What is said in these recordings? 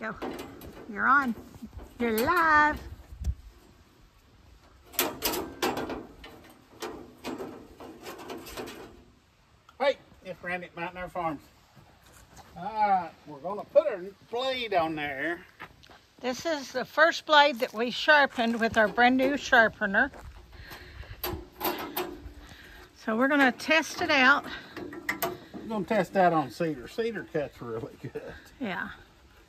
Go. You're on. You're live. Hey, it's Randy at Mountain Air Farms. Alright, we're going to put a blade on there. This is the first blade that we sharpened with our brand new sharpener. So we're going to test it out. We're going to test that on cedar. Cedar cuts really good. Yeah.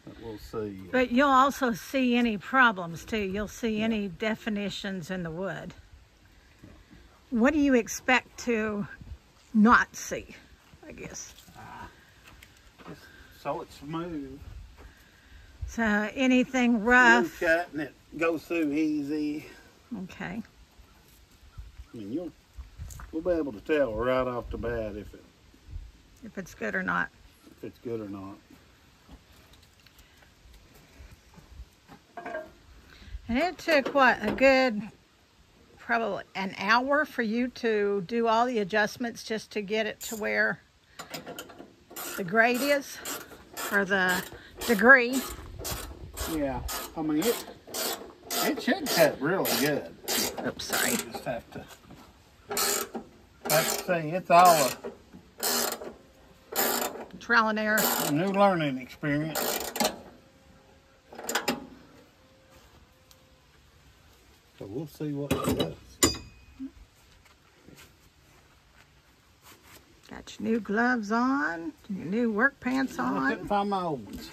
But we'll see. But you'll also see any problems too. You'll see any definitions in the wood. What do you expect to not see, I guess? Just so it's smooth. So anything rough? Smooth cut and it goes through easy. Okay. I mean, we'll be able to tell right off the bat if it's good or not. If it's good or not. And it took, what, a good, probably an hour for you to do all the adjustments just to get it to where the grade is, or the degree. Yeah, I mean, it should cut really good. Oops, sorry. You just have to say it's all Trial and error. a new learning experience. So we'll see what it does. Got your new gloves on, your new work pants I on. couldn't find my old ones.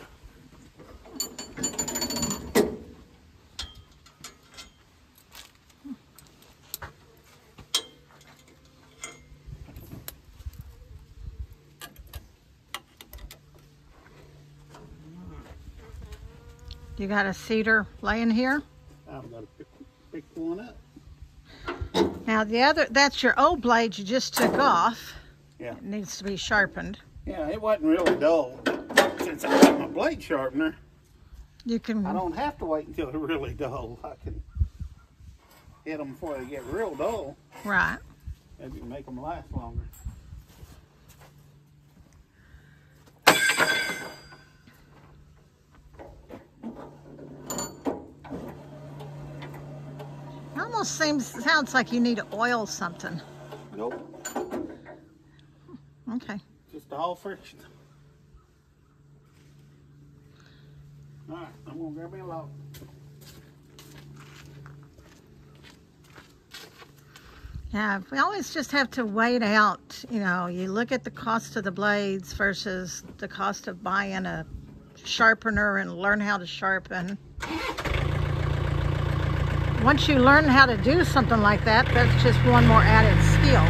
You got a cedar laying here. I've got to pick one up. Now that's your old blade you just took off. Yeah. It needs to be sharpened. Yeah, it wasn't really dull. Since I got my blade sharpener, You can. I don't have to wait until they're really dull. I can hit them before they get real dull. Right. Maybe make them last longer. It almost sounds like you need to oil something. Nope. Okay. Just all friction. Alright, I'm gonna grab me a log. Yeah, we always just have to wait out, you know, you look at the cost of the blades versus the cost of buying a sharpener and learn how to sharpen. Once you learn how to do something like that, that's just one more added skill.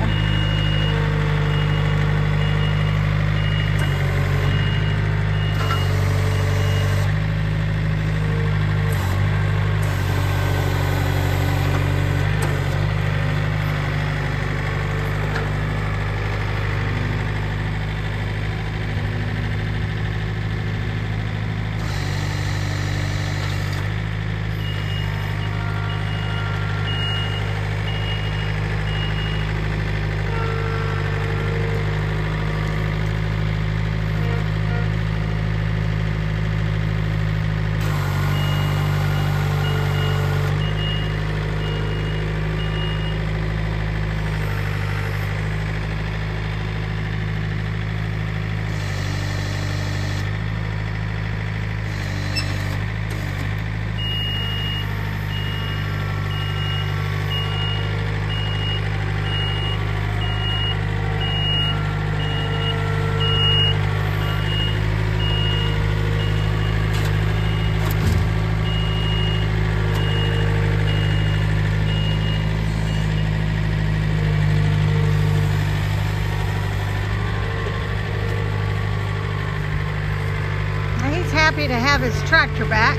Happy to have his tractor back.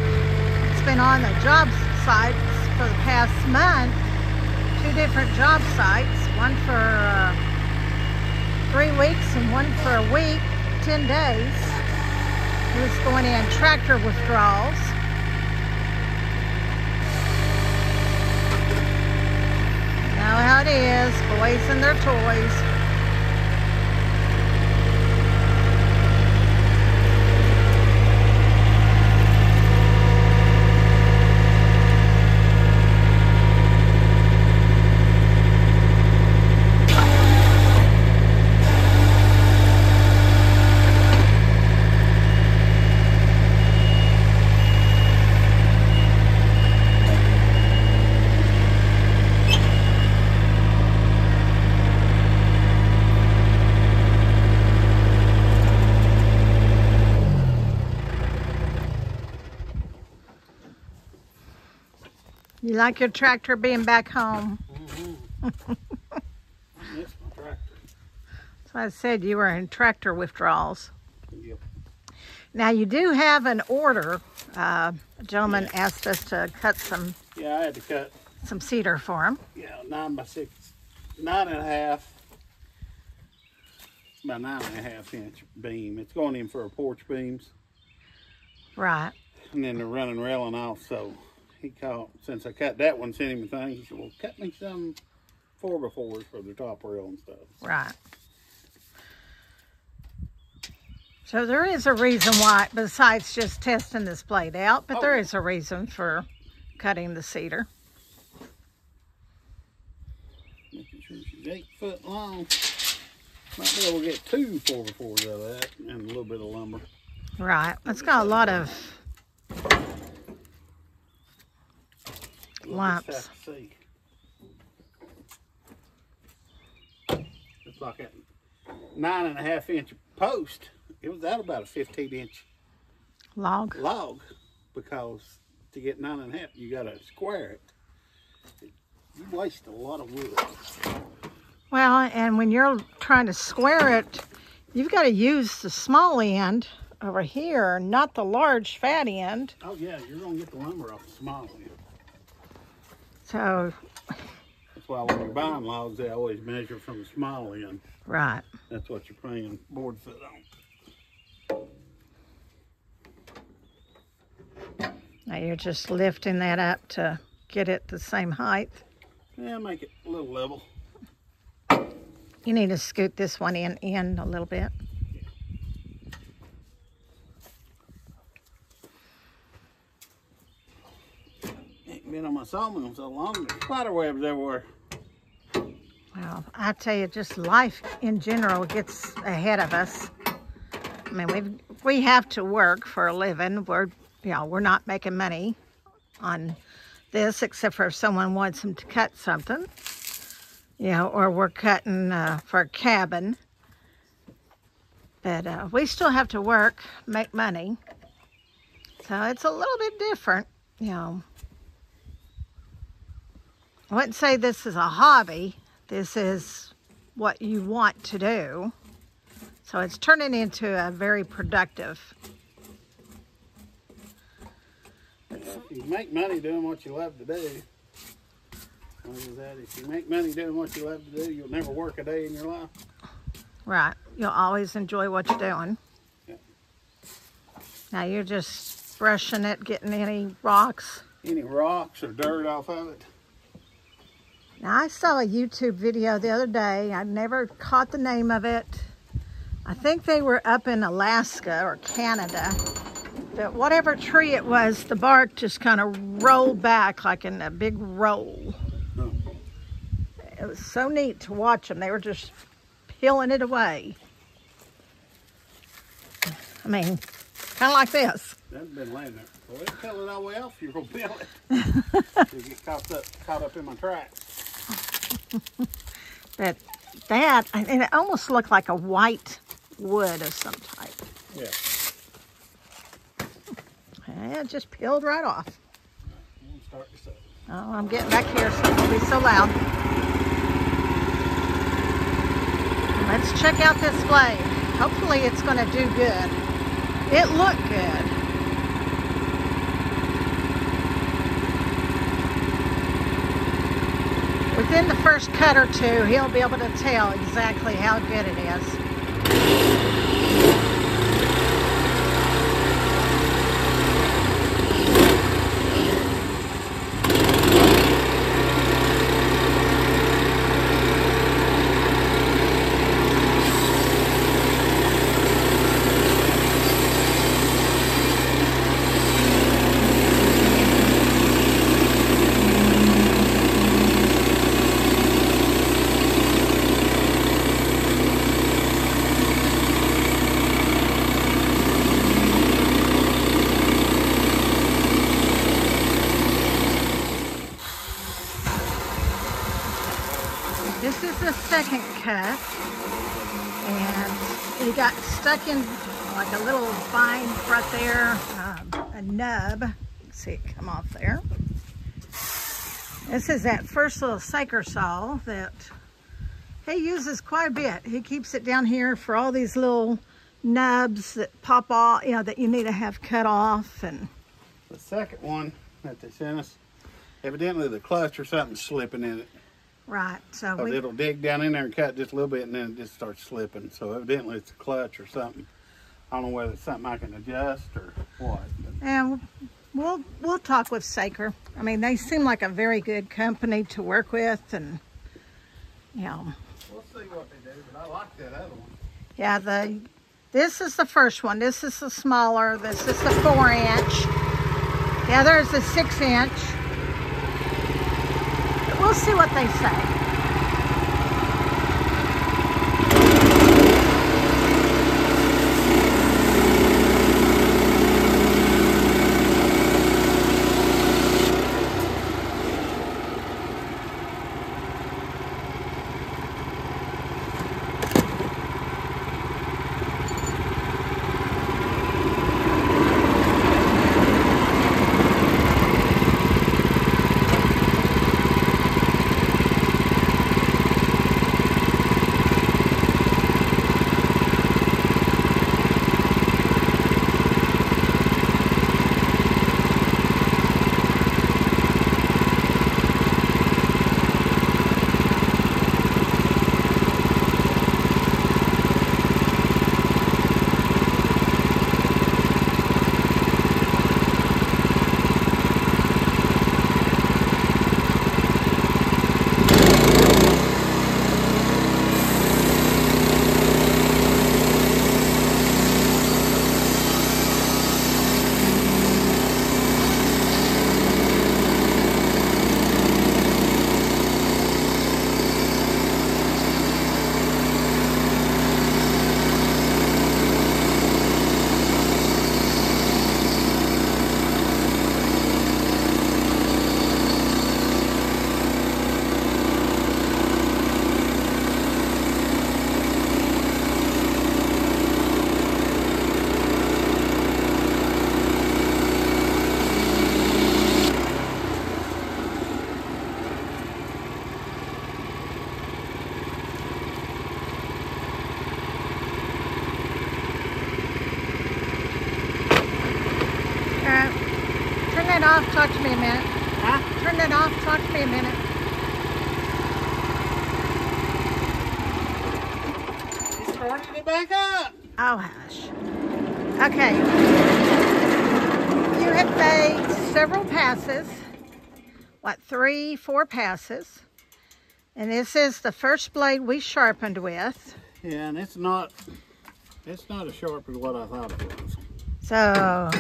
It's been on the job sites for the past month. 2 different job sites, one for 3 weeks and one for a week, 10 days. He was going in tractor withdrawals. You know how it is, boys and their toys. You like your tractor being back home? Mm-hmm. I miss my tractor. So I said you were in tractor withdrawals. Yep. Now you do have an order. A gentleman asked us to cut some. Yeah, I had to cut. Some cedar for him. Yeah, 9 by 6, 9.5. About 9.5 inch beam. It's going in for a porch beams. Right. And then they're running railing off. So he called, since I cut that one, sent him a thing. He said, well, cut me some 4x4s for the top rail and stuff. Right. So there is a reason why, besides just testing this blade out, but there is a reason for cutting the cedar. Making sure she's 8 foot long. Might be able to get 2 4x4s out of that and a little bit of lumber. Right. It's got a lot of lumps. It's like a 9.5 inch post. It was out about a 15 inch log. Because to get 9.5, you got to square it. You waste a lot of wood. Well, and when you're trying to square it, you've got to use the small end over here, not the large fat end. Oh yeah, you're gonna get the lumber off the small end. So that's why when you're buying logs, they always measure from the small end. Right. That's what you're paying board foot on. Now you're just lifting that up to get it the same height. Yeah, make it a little level. You need to scoot this one in a little bit. Ain't been on my sawmill so long, there's spider webs everywhere. Well, I tell you, just life in general gets ahead of us. I mean, we have to work for a living. We're not making money on this except for if someone wants them to cut something, or we're cutting for a cabin. But we still have to work, make money. So it's a little bit different, I wouldn't say this is a hobby. This is what you want to do. So it's turning into a very productive. If you make money doing what you love to do, what is that? If you make money doing what you love to do, you'll never work a day in your life. Right. You'll always enjoy what you're doing. Yeah. Now you're just brushing it, getting any rocks. Any rocks or dirt off of it. Now I saw a YouTube video the other day. I never caught the name of it. I think they were up in Alaska or Canada. But whatever tree it was, the bark just kind of rolled back like in a big roll. Oh. It was so neat to watch them. They were just peeling it away. I mean, kind of like this. That's been laying there. Well, let's peel it all the way off. You're going to peel it. You get caught up in my tracks. But that, I mean, it almost looked like a white wood of some type. Yeah. And it just peeled right off. We'll start this up. Oh, I'm getting back here so it won't be so loud. Let's check out this blade. Hopefully it's going to do good. It looked good. Within the first cut or two, he'll be able to tell exactly how good it is. This is the second cut, and he got stuck in like a little vine right there, a nub. See it come off there. This is that first little Saker saw that he uses quite a bit. He keeps it down here for all these little nubs that pop off, you know, that you need to have cut off. And the second one that they sent us, evidently the clutch or something's slipping in it. Right, so it'll dig down in there and cut just a little bit, and then it just starts slipping. So evidently it's a clutch or something. I don't know whether it's something I can adjust or what. And we'll talk with Saker. I mean, they seem like a very good company to work with, and you know. We'll see what they do, but I like that other one. Yeah, this is the first one. This is the smaller. This is the 4-inch. The other is the 6-inch. But we'll see what they say. Turn that off, talk to me a minute. Huh? Turn that off, talk to me a minute. You started it back up. Oh, hush. Okay. You have made several passes. What, 3, 4 passes. And this is the first blade we sharpened with. Yeah, and it's not as sharp as what I thought it was. So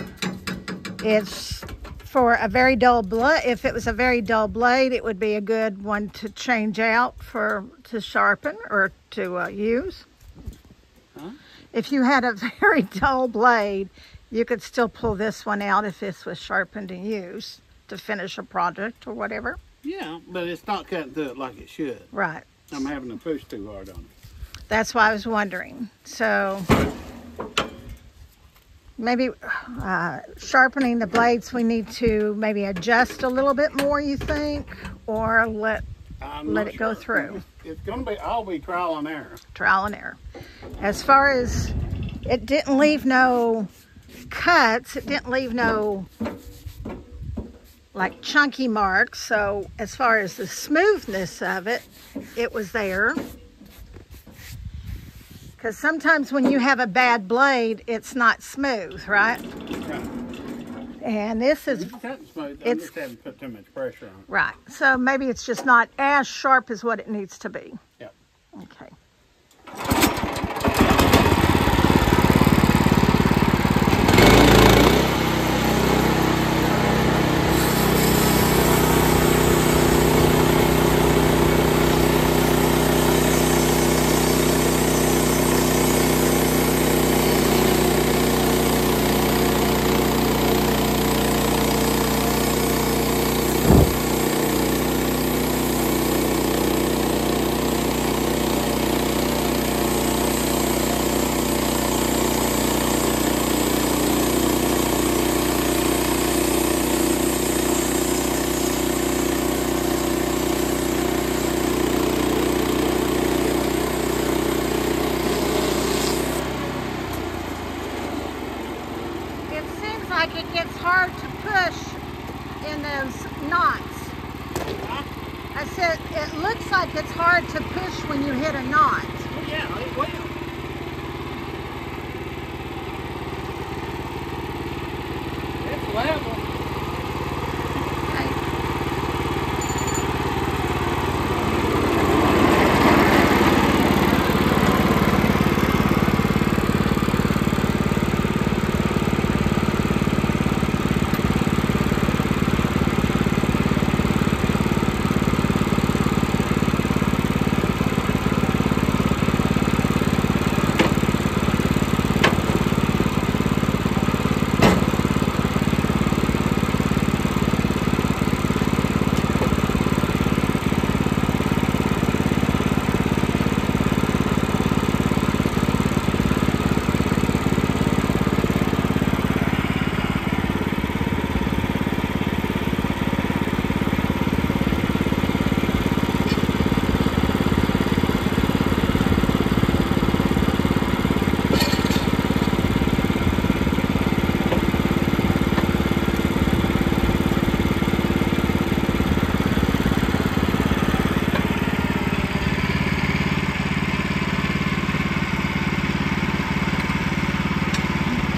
it's for a very dull blade. If it was a very dull blade, it would be a good one to change out to sharpen or to use. Huh? If you had a very dull blade, you could still pull this one out if this was sharpened and used to finish a project or whatever. Yeah, but it's not cutting through it like it should. Right. I'm having to push too hard on it. That's why I was wondering. So maybe sharpening the blades, we need to maybe adjust a little bit more, you think, or let it go through. It's going to be, I'll be trial and error. Trial and error. As far as it didn't leave no cuts, it didn't leave no like chunky marks. So as far as the smoothness of it, it was there. Because sometimes when you have a bad blade, it's not smooth, right? Right. And this is, It's cutting smooth. I just haven't put too much pressure on it. right. So maybe it's just not as sharp as what it needs to be. Yep. Okay. those knots. Huh? I said, it looks like it's hard to push when you hit a knot. Oh yeah, it will. It's level. Okay.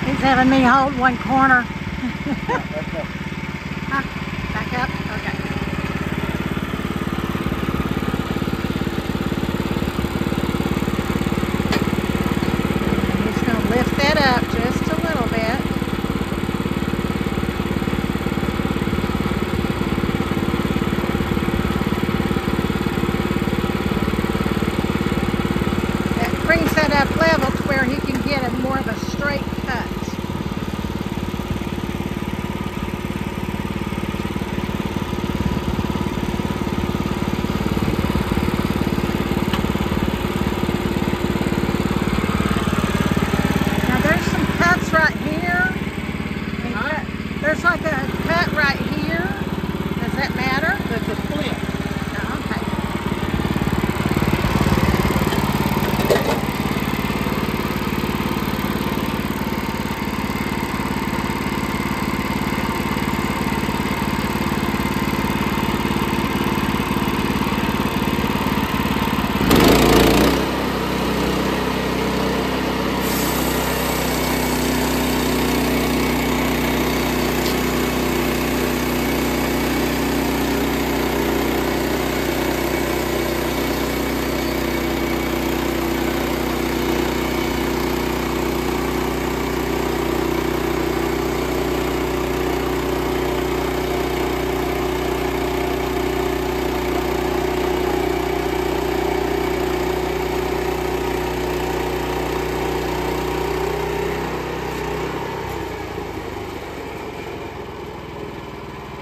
He's having me hold one corner. Huh? Back up? Okay. And he's going to lift that up just a little bit. That brings that up level to where he can get a more of a straight cut. Right here. There's like a cut right here. Does that matter? That's a split. Oh, okay.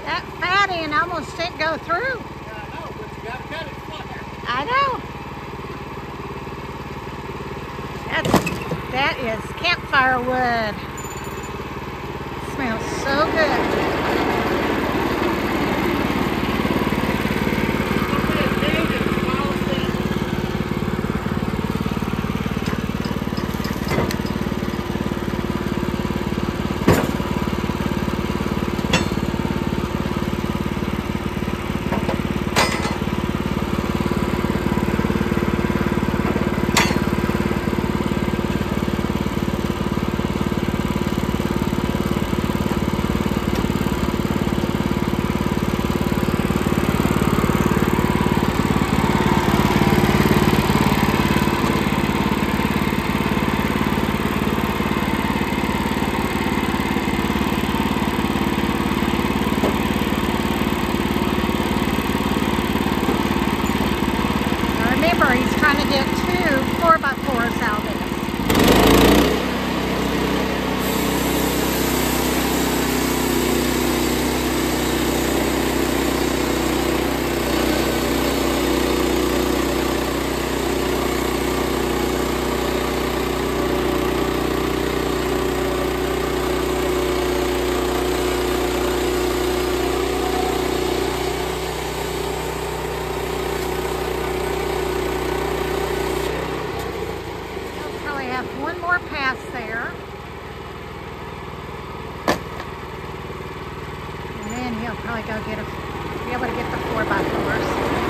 That fat end almost didn't go through. Yeah, I know, but you gotta cut it flat. I know. That is campfire wood. Smells so good. Remember, he's trying to get 2 4x4s out of this. Probably go get be able to get the 4x4s.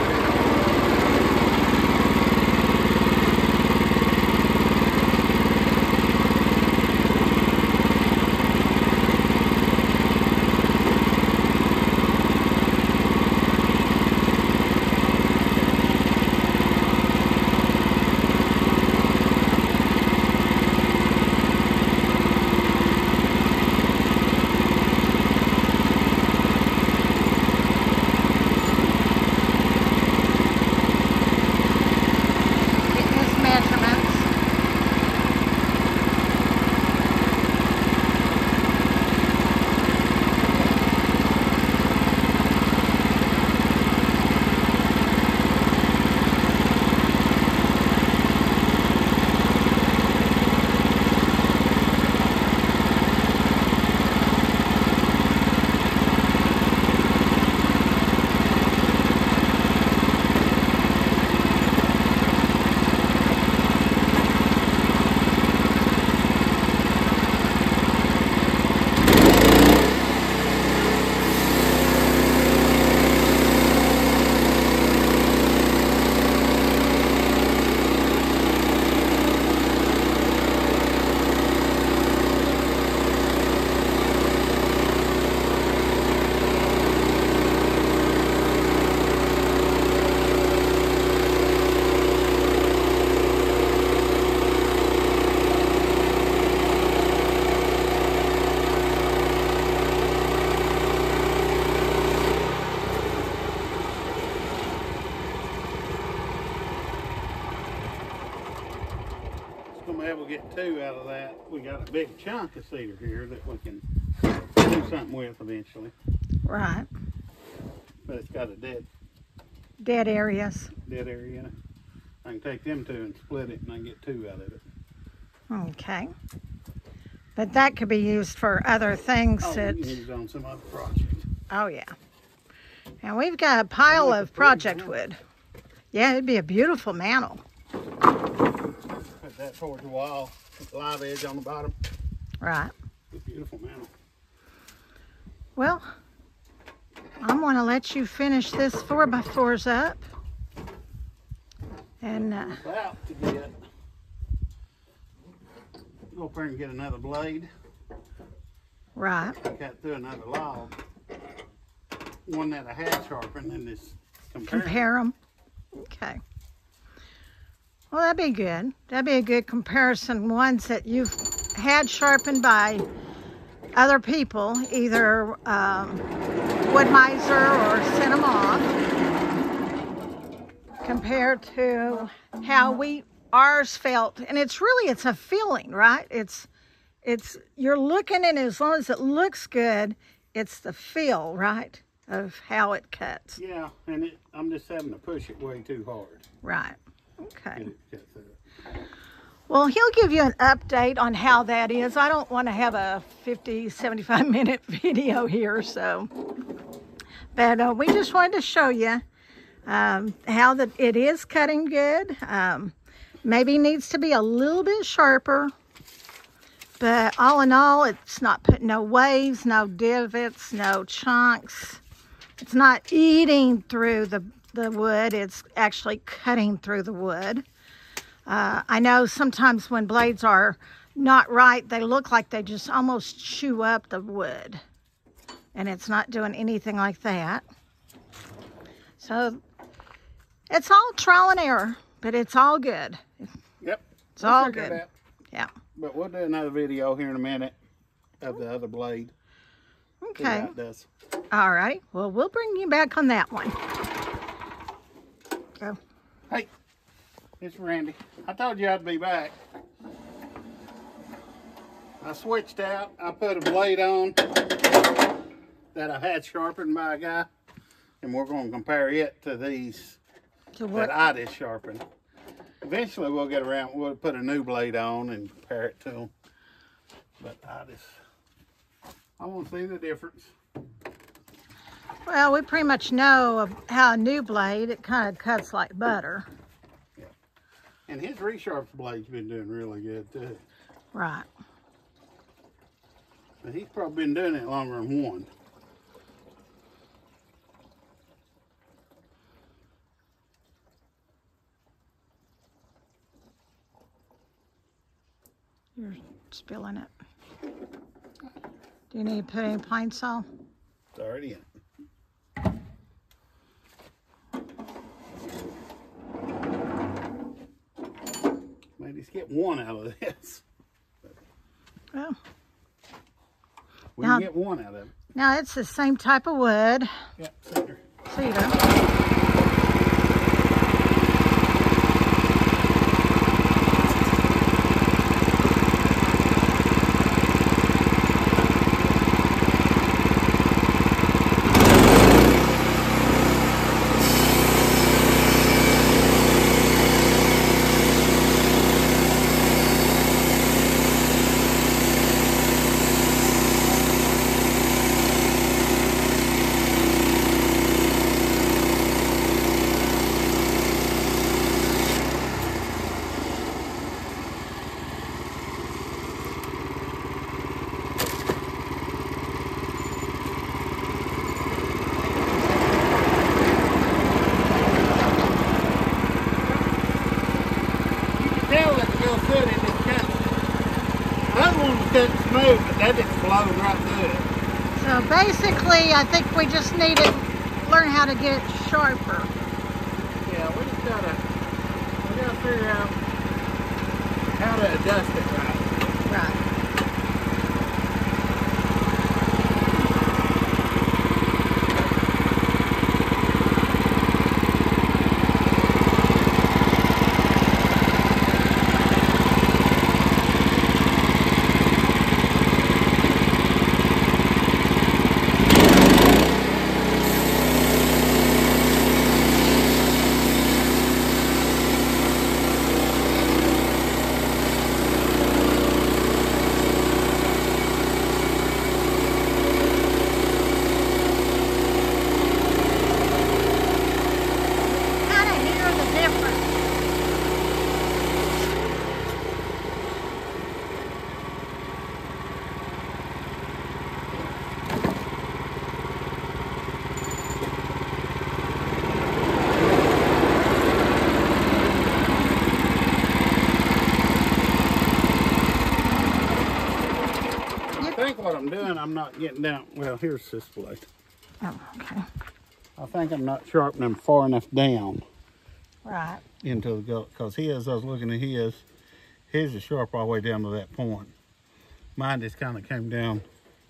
Able to get 2 out of that. We got a big chunk of cedar here that we can do something with eventually. Right. But it's got a dead areas. Dead area in it. I can take them 2 and split it and I can get 2 out of it. Okay. But that could be used for other things. Oh, that... you can use it on some other project. Oh, yeah. And we've got a pile of project wood. Yeah, it'd be a beautiful mantle. Put that towards the wall, with the live edge on the bottom. Right. It's a beautiful mantle. Well, I'm going to let you finish this 4x4s up. And about to get, go up there and get another blade. right. Cut through another log. One that I had sharpened and just Compare them. Okay. Well, that'd be good. That'd be a good comparison. Ones that you've had sharpened by other people, either Wood Miser or sent them off, compared to how ours felt. And it's a feeling, right? It's you're looking, and as long as it looks good, it's the feel, right, of how it cuts. Yeah, and I'm just having to push it way too hard. Right. Okay. Get it cut through. Well, he'll give you an update on how that is. I don't want to have a 50, 75-minute video here, so. But we just wanted to show you how it is cutting good. Maybe needs to be a little bit sharper. But all in all, it's not putting no waves, no divots, no chunks. It's not eating through the wood. It's actually cutting through the wood. I know sometimes when blades are not right, they look like they just almost chew up the wood. And it's not doing anything like that. So it's all trial and error, but it's all good. Yep. It's all good. Yeah. But we'll do another video here in a minute of the other blade. Okay. See how it does. All right. Well, we'll bring you back on that one. Go. Hey, it's Randy. I told you I'd be back. I switched out. I put a blade on that I had sharpened by a guy, and we're going to compare it to these that I just sharpened. Eventually, we'll get around. We'll put a new blade on and compare it to them. But I want to see the difference. Well, we pretty much know how a new blade, it kind of cuts like butter. Yeah. And his resharp blade's been doing really good too. Right. But he's probably been doing it longer than one. You're spilling it. Do you need to put any pine saw? It's already in. Maybe just get one out of this. Well, We can get one out of it. Now it's the same type of wood. Yep, cedar. Cedar. Smooth, but that just flowed right through it. So basically, I think we just need to learn how to get it sharper. Yeah, we gotta figure out how to adjust it right. Right. What I'm doing, I'm not getting down. Well, here's this blade. Oh, okay. I think I'm not sharpening far enough down. Right. Into the gullet, because I was looking at his is sharp all the way down to that point. Mine just kind of came down.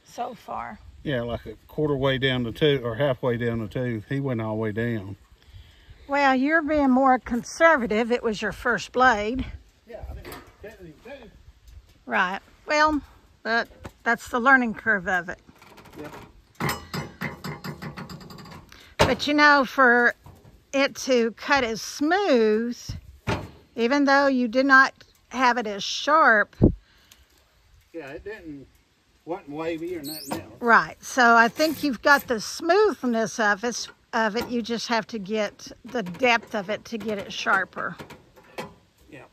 So far. Yeah, like a quarter way down the tooth, or halfway down the tooth. He went all the way down. Well, you're being more conservative. It was your first blade. Yeah, I didn't cut any tooth. Right. Well, but that's the learning curve of it. Yeah. But you know, for it to cut as smooth, even though you did not have it as sharp. Yeah, it wasn't wavy or nothing else. Right. So I think you've got the smoothness of it. You just have to get the depth of it to get it sharper. Yeah.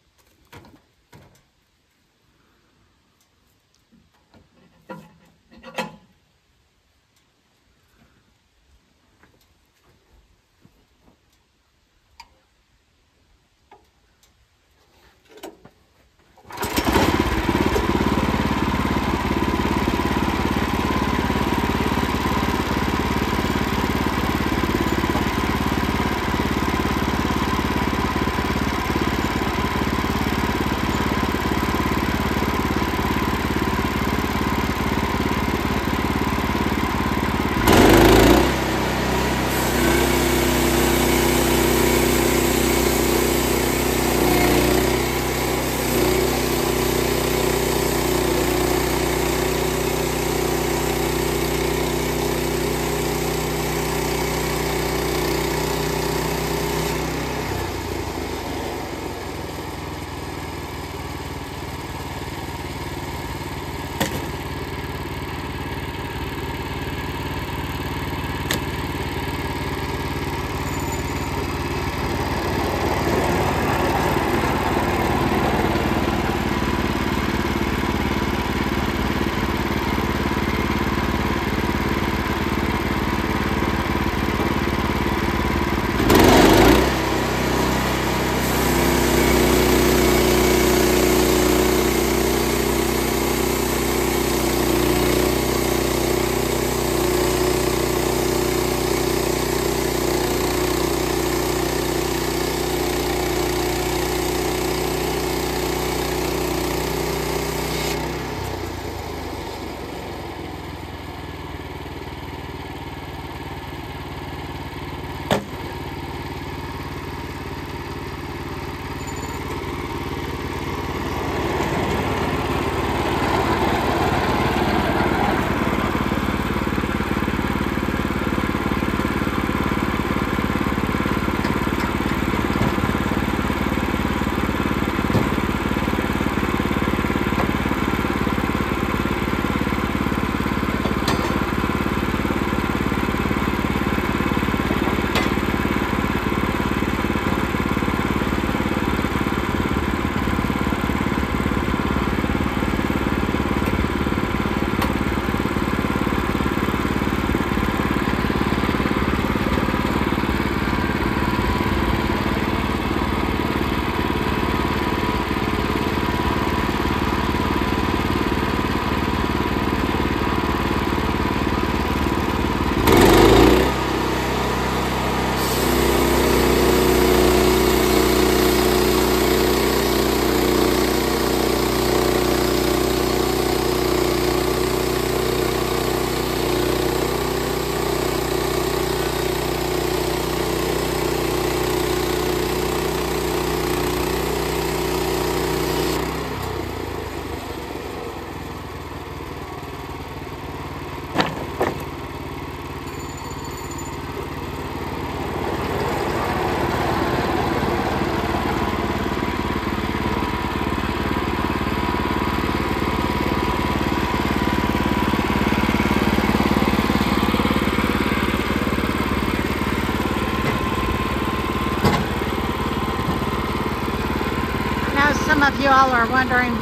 some of you all are wondering,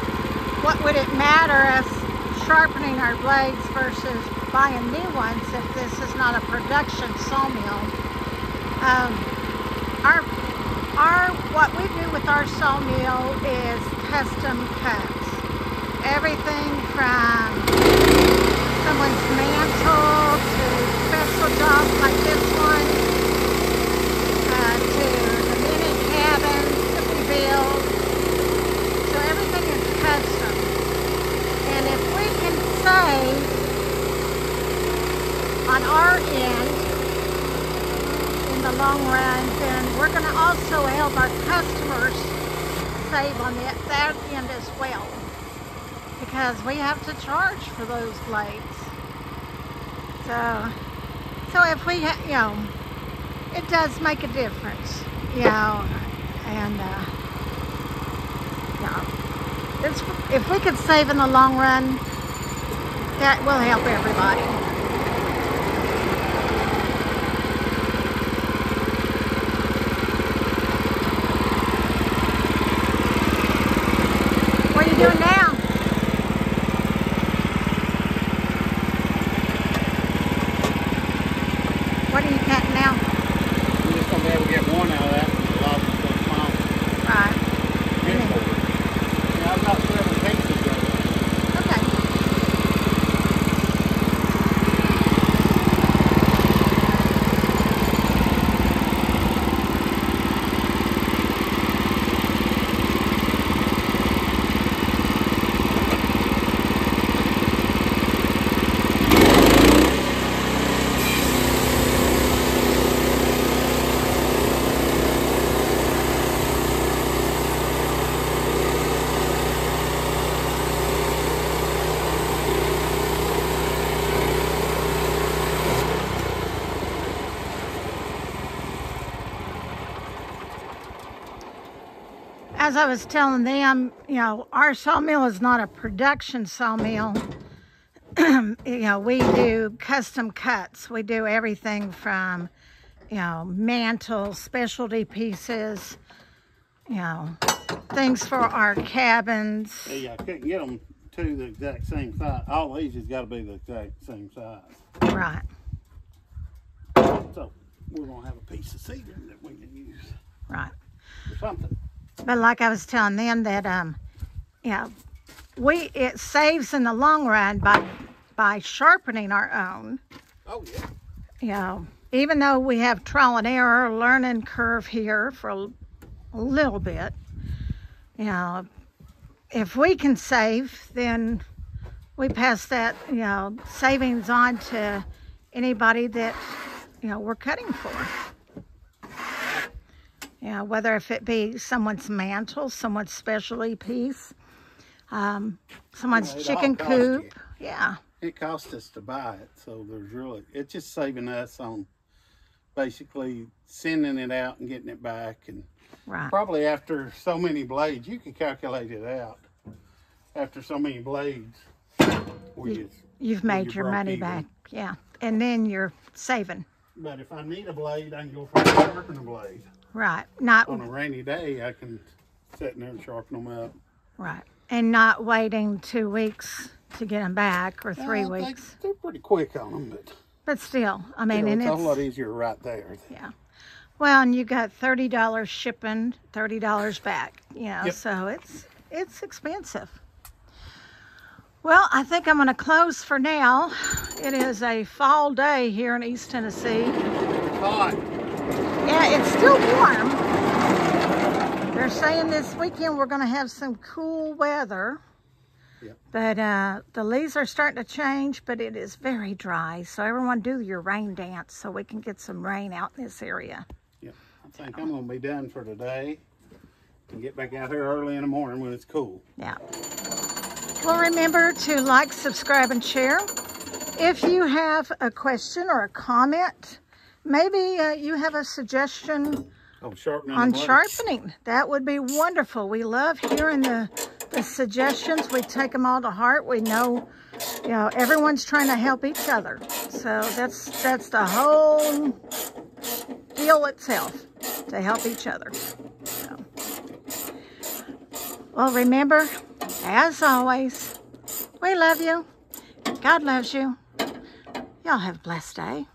what would it matter us sharpening our blades versus buying new ones if this is not a production sawmill? What we do with our sawmill is custom cuts. Everything from someone's mantle to special jobs like this one, to the mini cabins that we build. So everything is custom. And if we can save on our end in the long run, then we're going to also help our customers save on that end as well, because we have to charge for those blades. So if we, it does make a difference, and if we could save in the long run, that will help everybody. What are you doing now? What are you cutting now? I'm just going to be able to get one out of that, and a lot of them so small. Right. Yeah, I've got 7 pieces right now. Okay. As I was telling them, our sawmill is not a production sawmill. We do custom cuts. We do everything from, mantles, specialty pieces, things for our cabins. Yeah, I couldn't get them to the exact same size. All these has got to be the exact same size. Right. So we're going to have a piece of cedar that we can use. Right. For something. But like I was telling them that, it saves in the long run by sharpening our own. Oh, yeah. Even though we have trial and error learning curve here for a little bit, if we can save, then we pass that, savings on to anybody that, we're cutting for. Whether if it be someone's mantle, someone's specialty piece, someone's chicken coop. Yeah. It costs us to buy it, so it's just saving us on basically sending it out and getting it back. And right. Probably after so many blades, you can calculate it out. After so many blades, you've made your money back. Yeah. And then you're saving. But if I need a blade, I can go for a sharpen a blade. Right. Not on a rainy day, I can sit in there and sharpen them up. Right. And not waiting 2 weeks to get them back, or 3 weeks. They're pretty quick on them, but still, I mean, and it's a whole lot easier right there. Yeah. Well, and you got $30 shipping, $30 back. Yep. So it's expensive. Well, I think I'm going to close for now. It is a fall day here in East Tennessee. It's hot. Yeah, it's still warm. They're saying this weekend we're going to have some cool weather. Yep. But the leaves are starting to change, but it is very dry. So everyone do your rain dance so we can get some rain out in this area. Yep. I think I'm going to be done for today and get back out here early in the morning when it's cool. Yeah. Well, remember to like, subscribe, and share. If you have a question or a comment, maybe you have a suggestion on sharpening. That would be wonderful. We love hearing the suggestions. We take them all to heart. We know, everyone's trying to help each other. So that's the whole deal itself, to help each other. So. Well, remember, as always, we love you. God loves you. Y'all have a blessed day.